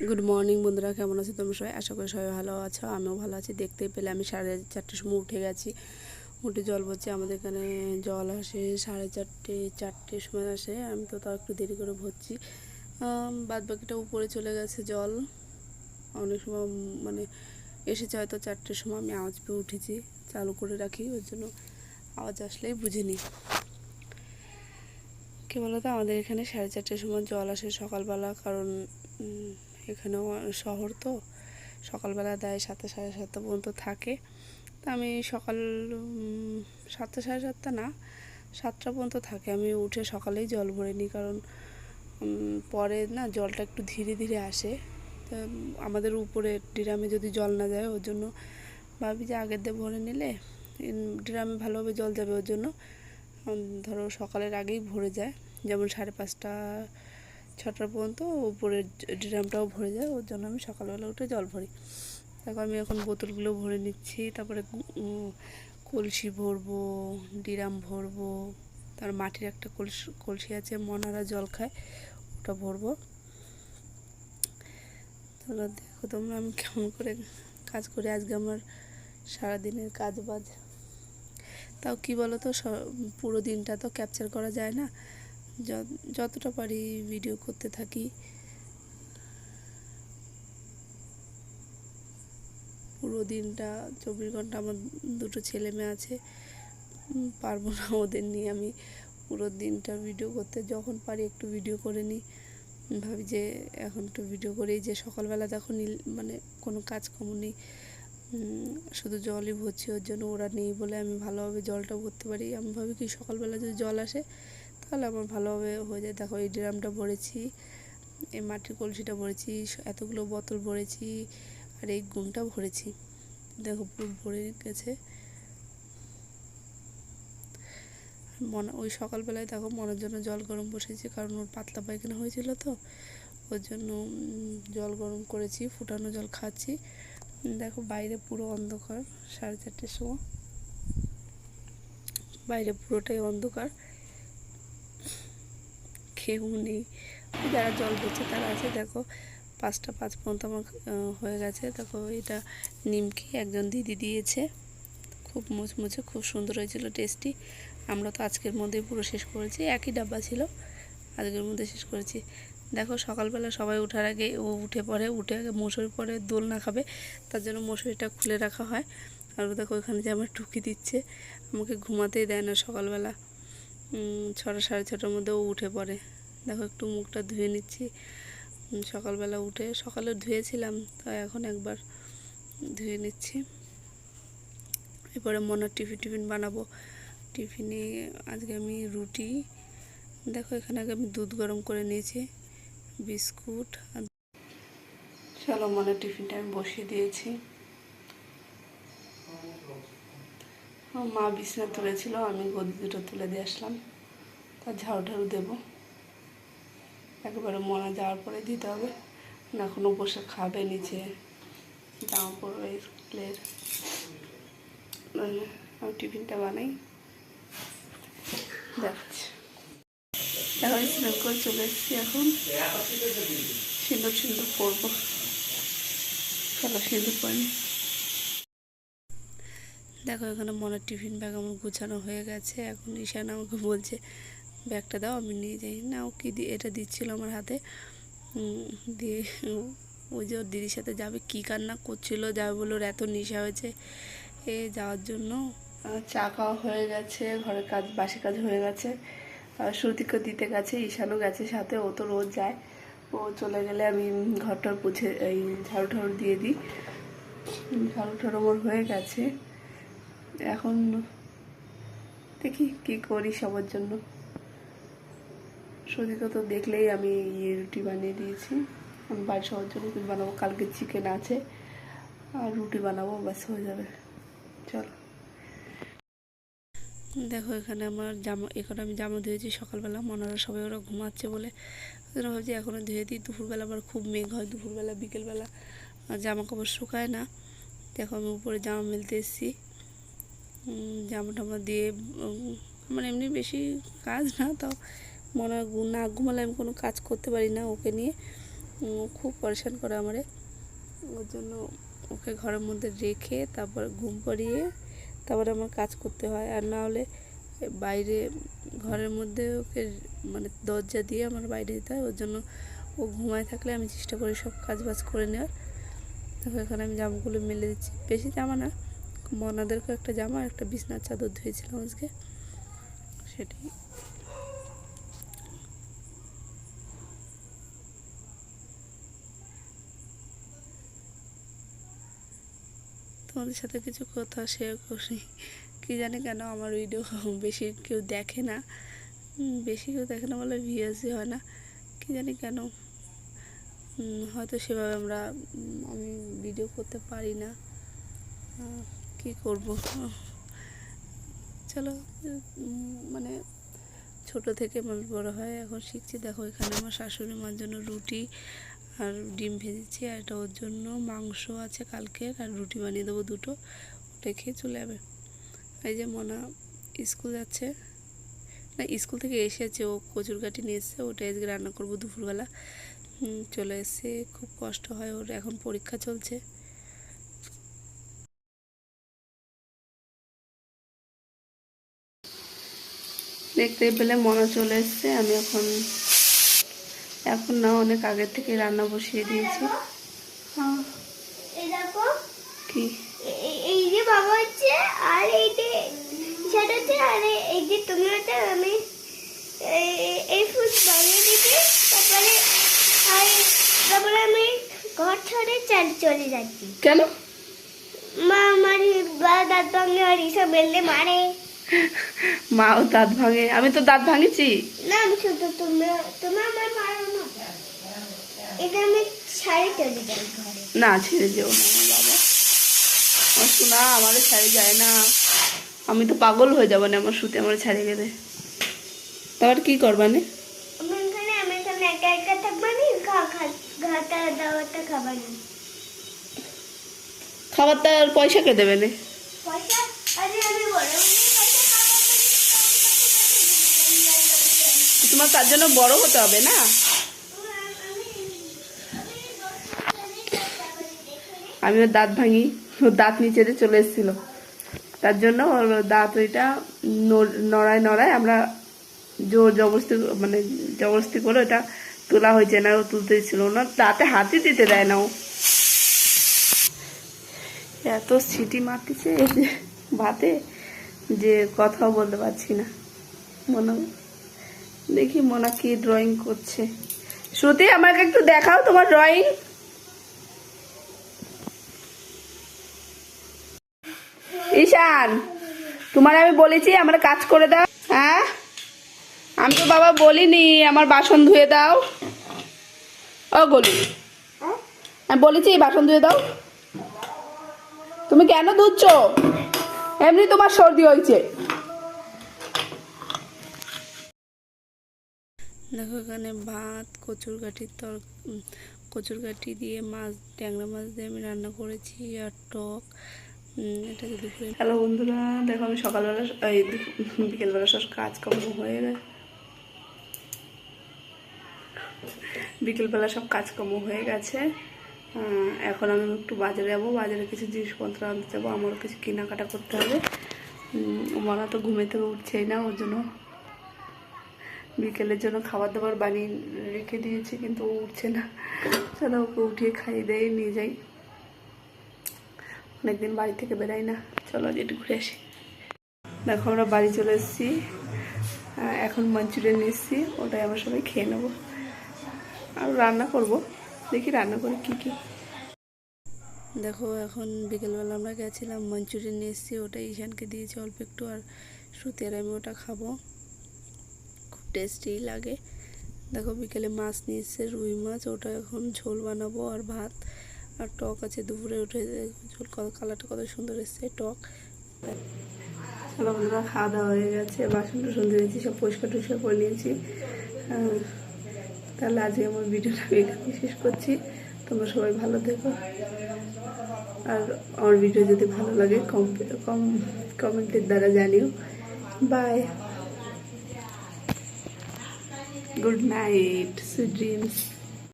Good morning বন্ধুরা, কেমন আছো তোমরা সবাই? আশা করি সবাই ভালো আছো, আমিও ভালো আছি। দেখতেই পেলে আমি 4:30টার সময় উঠে গেছি। উঠে জল ভরছি। আমাদের এখানে জল আসে 4:30-4টের সময় আসে। আমি তো তাও একটু দেরি করে ভরছি। বাদ বাকিটা উপরে চলে গেছে জল। অনেক সময় মানে এসেছে হয়তো 4টের সময়। আমি আওয়াজ পেয়ে উঠেছি, চালু করে রাখি, ওই জন্য আওয়াজ আসলেই বুঝে নিই। কী বলো তো, আমাদের এখানে 4:30টার সময় জল আসে সকালবেলা, কারণ এখানেও শহর তো সকালবেলা দেয় 7টা 7:30 পর্যন্ত থাকে। তা আমি সকাল 7টা 7:30 না, 7টা পর্যন্ত থাকে। আমি উঠে সকালেই জল ভরে নিই, কারণ পরে না জলটা একটু ধীরে ধীরে আসে। তা আমাদের উপরে ড্রামে যদি জল না যায়, ওর জন্য ভাবি যে আগের দিয়ে ভরে নিলে ড্রামে ভালোভাবে জল যাবে। ওর জন্য ধরো সকালের আগেই ভরে যায়, যেমন 5:30 6টা পর্যন্ত উপরের ড্রামটাও ভরে যায়। ওর জন্য আমি সকালবেলা উঠে জল ভরি। দেখো আমি এখন বোতলগুলো ভরে নিচ্ছি, তারপরে কলসি ভরবো, ড্রাম ভরবো। তার মাটির একটা কলসি আছে, মনারা জল খায়, ওটা ভরবো। তাহলে দেখো তোমরা আমি কেমন করে কাজ করি আজকে। আমার সারাদিনের কাজ বাজ, তাও কি বলো তো, পুরো দিনটা তো ক্যাপচার করা যায় না। যতটা পারি ভিডিও করতে থাকি। পুরো দিনটা 24 ঘন্টা আমার দুটো ছেলে মেয়ে আছে, পারবো না ওদের নিয়ে আমি পুরো দিনটা ভিডিও করতে। যখন পারি একটু ভিডিও করে নিই, ভাবি যে এখন একটু ভিডিও করেই। যে সকালবেলা দেখো মানে কোনো কাজকর্ম নেই, শুধু জলই ভরছি। ওর জন্য ওরা নেই বলে আমি ভালোভাবে জলটা ভরতে পারি। আমি ভাবি কি সকালবেলা যদি জল আসে তাহলে আমার ভালোভাবে হয়ে যায়। দেখো এই ড্রামটা ভরেছি, এই মাটির কলসিটা ভরেছি, এতগুলো বোতল ভরেছি, আর এই গুণটা ভরেছি। দেখো পুরো ভরে গেছে। ওই সকালবেলায় দেখো মনের জন্য জল গরম বসেছি, কারণ ওর পাতলা পায়খানা হয়েছিল তো, ওর জন্য জল গরম করেছি, ফুটানো জল খাচ্ছি। দেখো বাইরে পুরো অন্ধকার, 4:30টার সময় বাইরে পুরোটাই অন্ধকার, কেউ নেই। যারা জল ভরছে তারা আছে। দেখো 5টা 5 পর্যন্ত আমার হয়ে গেছে। দেখো এটা নিমকি একজন দিদি দিয়েছে, খুব মুচমুচে, খুব সুন্দর হয়েছিল, টেস্টি। আমরা তো আজকের মধ্যেই পুরো শেষ করেছি, একই ডাব্বা ছিল, আজকের মধ্যে শেষ করেছি। দেখো সকালবেলা সবাই ওঠার আগে ও উঠে আগে মশারি পরে দোলনা খাবে, তার জন্য মশারিটা খুলে রাখা হয়। আর দেখো ওইখানে যে আমার টুকি দিচ্ছে, আমাকে ঘুমাতেই দেয় না সকালবেলা। 6টা 6:30টার মধ্যে ও উঠে পড়ে। দেখো একটু মুখটা ধুয়ে নিচ্ছি সকালবেলা উঠে। সকালে ধুয়েছিলাম, তাই এখন একবার ধুয়ে নিচ্ছি। এরপরে মনের টিফিন বানাবো। টিফিনে আজকে আমি রুটি, দেখো এখানে আগে আমি দুধ গরম করে নিয়েছি, বিস্কুট। চলো মনের টিফিনটা আমি বসিয়ে দিয়েছি। মা বিছনা তুলেছিল, আমি গদি দুটো তুলে দিয়ে আসলাম, তার ঝাড়ু দেবো। একেবারে মনে যাওয়ার পরে দিতে হবে, না এখনও বসে খাবে নিচে, জামা পড়বে স্কুলের। আমি টিফিনটা বানাই, দেখাচ্ছি। এখন স্নান করে চলে এসেছি, এখন সিঁদুর পরবো। চলো সিঁদুর পরে। দেখো এখানে মনের টিফিন ব্যাগ আমার গুছানো হয়ে গেছে। এখন ঈশান আমাকে বলছে ব্যাগটা দাও, আমি নিয়ে যাই। না ও কি এটা দিচ্ছিল আমার হাতে, দিয়ে ওই যে ওর দিদির সাথে যাবে, কি কান্না করছিল, যাবে বলে ওর এত নেশা হয়েছে যাওয়ার জন্য। চা খাওয়া হয়ে গেছে, ঘরের কাজ বাসি কাজ হয়ে গেছে। শ্রুতিকে দিতে গেছে, ঈশানও গেছে সাথে, ও তো রোজ যায়। ও চলে গেলে আমি ঘরটার পুছে এই ঝাড়ু দিয়ে দিই। ঝাড়ু আমার হয়ে গেছে। এখন দেখি কি করি সবার জন্য। শ্রুতিকে তো দেখলেই আমি রুটি বানিয়ে দিয়েছি। আমি বাড়ির সবার জন্য রুটি বানাবো, কালকে চিকেন আছে, আর রুটি বানাবো, ব্যাস হয়ে যাবে। চলো দেখো এখানে আমি জামা ধুয়েছি সকালবেলা। মনারা সবাই ওরা ঘুমাচ্ছে বলে ভাবছি এখনও ধুয়ে দিই। দুপুরবেলা আবার খুব মেঘ হয়, দুপুরবেলা বিকেলবেলা জামা কাপড় শুকায় না। দেখো আমি উপরে জামা মেলতে এসেছি, জামা টামা দিয়ে। আমার এমনি বেশি কাজ না, তাও না ঘুমালে আমি কোনো কাজ করতে পারি না ওকে নিয়ে। খুব পরেশান করে আমারে। ওর জন্য ওকে ঘরের মধ্যে রেখে তারপর ঘুম পাড়িয়ে তারপরে আমার কাজ করতে হয়, আর না হলে বাইরে ঘরের মধ্যে ওকে মানে দরজা দিয়ে আমার বাইরে যেতে হয়। ওর জন্য ও ঘুমায় থাকলে আমি চেষ্টা করি সব কাজ বাজ করে নেওয়ার। দেখো এখানে আমি জামাগুলো মেলে দিচ্ছি, বেশি জামা না, মনাদেরকে একটা জামা আর একটা বিছনার চাদর ধুয়েছিলাম আজকে, সেটাই। তোমাদের সাথে কিছু কথা শেয়ার করি, কি জানি কেন আমার ভিডিও বেশি কেউ দেখে না, বলে ভিউয়ার্সই হয় না, কি জানি কেন। হয়তো সেভাবে আমি ভিডিও করতে পারি না, কি করব। চলো, মানে ছোট থেকে মানুষ বড় হয়, এখন শিখছি। দেখো এখানে আমার শাশুড়ি মার জন্য রুটি আর ডিম ভেজেছি, আর এটা ওর জন্য মাংস আছে কালকের, আর রুটি বানিয়ে দেবো দুটো, ওটা খেয়ে চলে যাবে। এই যে মনা স্কুল যাচ্ছে, না স্কুল থেকে এসেছে, ও কচুর কাঠি নিয়ে এসছে, ওটা আজকে রান্না করবো দুপুরবেলা। চলে এসছে, খুব কষ্ট হয় ওর, এখন পরীক্ষা চলছে। দেখতে পেলে মনা চলে এসছে, আমি এখন না অনেক আগের থেকে রান্না বসিয়ে দিয়েছি। কি এই যে বাবা হচ্ছে, আর এই যে সেটা হচ্ছে, আর এই যে তুমি হচ্ছে, আমি এই ফুড বানিয়ে দিতে, তারপরে আমি ঘর ছেড়ে চলে যাচ্ছি। কেন? মা আমার দাঁত ভাঙে আর এসব বেললে মারে। মাও দাঁত ভাঙে? আমি তো দাঁত ভাঙেছি না, আমি শুধু তুমি আমার মারো না, এটা আমি ছাড়ে চলে যাই ঘরে। না, ছেড়ে যেও না আমার বাবা, আমার শোনা আমাদের ছাড়ে যায় না, আমি তো পাগল হয়ে যাবো না আমার শুতে আমার ছাড়ে গেলে। তারপর কি করবানে? আমি এখানে একা একা থাকবানি, ঘাটা দাওয়াটা খাবানি। খাবারটার পয়সা কে দেবে না? পয়সা আরে আমি বড় তোমার তার জন্য বড় হতে হবে না? আমি ওর দাঁত ভাঙি, ওর দাঁত নিচে চলে এসেছিল, তার জন্য ওর দাঁত ওইটা নড়ায় আমরা জোর জবরদস্তি করে ওটা তোলা হয়েছে, না ও তুলতে ছিল না, দাঁতে হাতই দিতে দেয় না ও। এত সিটি মারতেছে ভাতে যে কথাও বলতে পারছি না। দেখি মনা কি ড্রয়িং করছে। শ্রুতি, আমাকে একটু দেখাও তোমার ড্রয়িং। ঈশান, তোমার আমি বলেছি আমার কাজ করে দাও, হ্যাঁ? আমি তো বাবা বলিনি আমার বাসন ধুয়ে দাও। ও গলি, আমি বলেছি বাসন ধুয়ে দাও, তুমি কেন ধুচ্ছ? এমনি তোমার সর্দি হয়েছে। দেখো এখানে ভাত, কচুর কাঠি দিয়ে মাছ, ট্যাংরা মাছ দিয়ে আমি রান্না করেছি, আর টক, এটা যদি দুপুরে। হ্যালো বন্ধুরা, দেখো আমি সকালবেলা বিকেলবেলা সব কাজকর্ম হয়ে গেছে, বিকেলবেলা সব কাজকর্ম হয়ে গেছে। এখন আমি একটু বাজারে যাবো, বাজারে কিছু জিনিসপত্র আনতে যাবো, আমারও কিছু কেনাকাটা করতে হবে। মনা তো ঘুমে থেকে উঠছেই না, ওর জন্য বিকেলের জন্য খাবার দাবার বানিয়ে রেখে দিয়েছি, কিন্তু ও উঠছে না। চলো ওকে উঠিয়ে খাইয়ে দিয়ে নিয়ে যাই, অনেকদিন বাড়ি থেকে বেরাই না। চলো আজ একটু ঘুরে আসি। দেখো আমরা বাড়ি চলে এসেছি, এখন মাঞ্চুরিয়ান নিয়েছি, ওটাই আমরা সবাই খেয়ে নেবো, আর রান্না করব, দেখি রান্না করে কি। দেখো এখন বিকেলবেলা আমরা গেছিলাম মাঞ্চুরিয়ান নিয়ে এসেছি, ওটা ঈশানকে দিয়েছি অল্প একটু, আর শ্রুতি আর আমি ওটা খাবো, খুব টেস্টি লাগে। দেখো বিকেলে মাছ নিয়ে এসছে, রুই মাছ, ওটা এখন ঝোল বানাবো, আর ভাত আর টক আছে দুপুরে, উঠে ঝোল, কালারটা কত সুন্দর এসছে টক। চলো বন্ধুরা, খাওয়া দাওয়া হয়ে গেছে, বাসন টাসন ধুয়েছি, সব পরিষ্কার টরিষ্কার করে নিয়েছি। তাহলে আজকে আমার ভিডিওটা আমি এখানে শেষ করছি। তোমরা সবাই ভালো থেকো, আর আমার ভিডিও যদি ভালো লাগে কমেন্টের দ্বারা জানিও। Bye, good night, sweet dreams.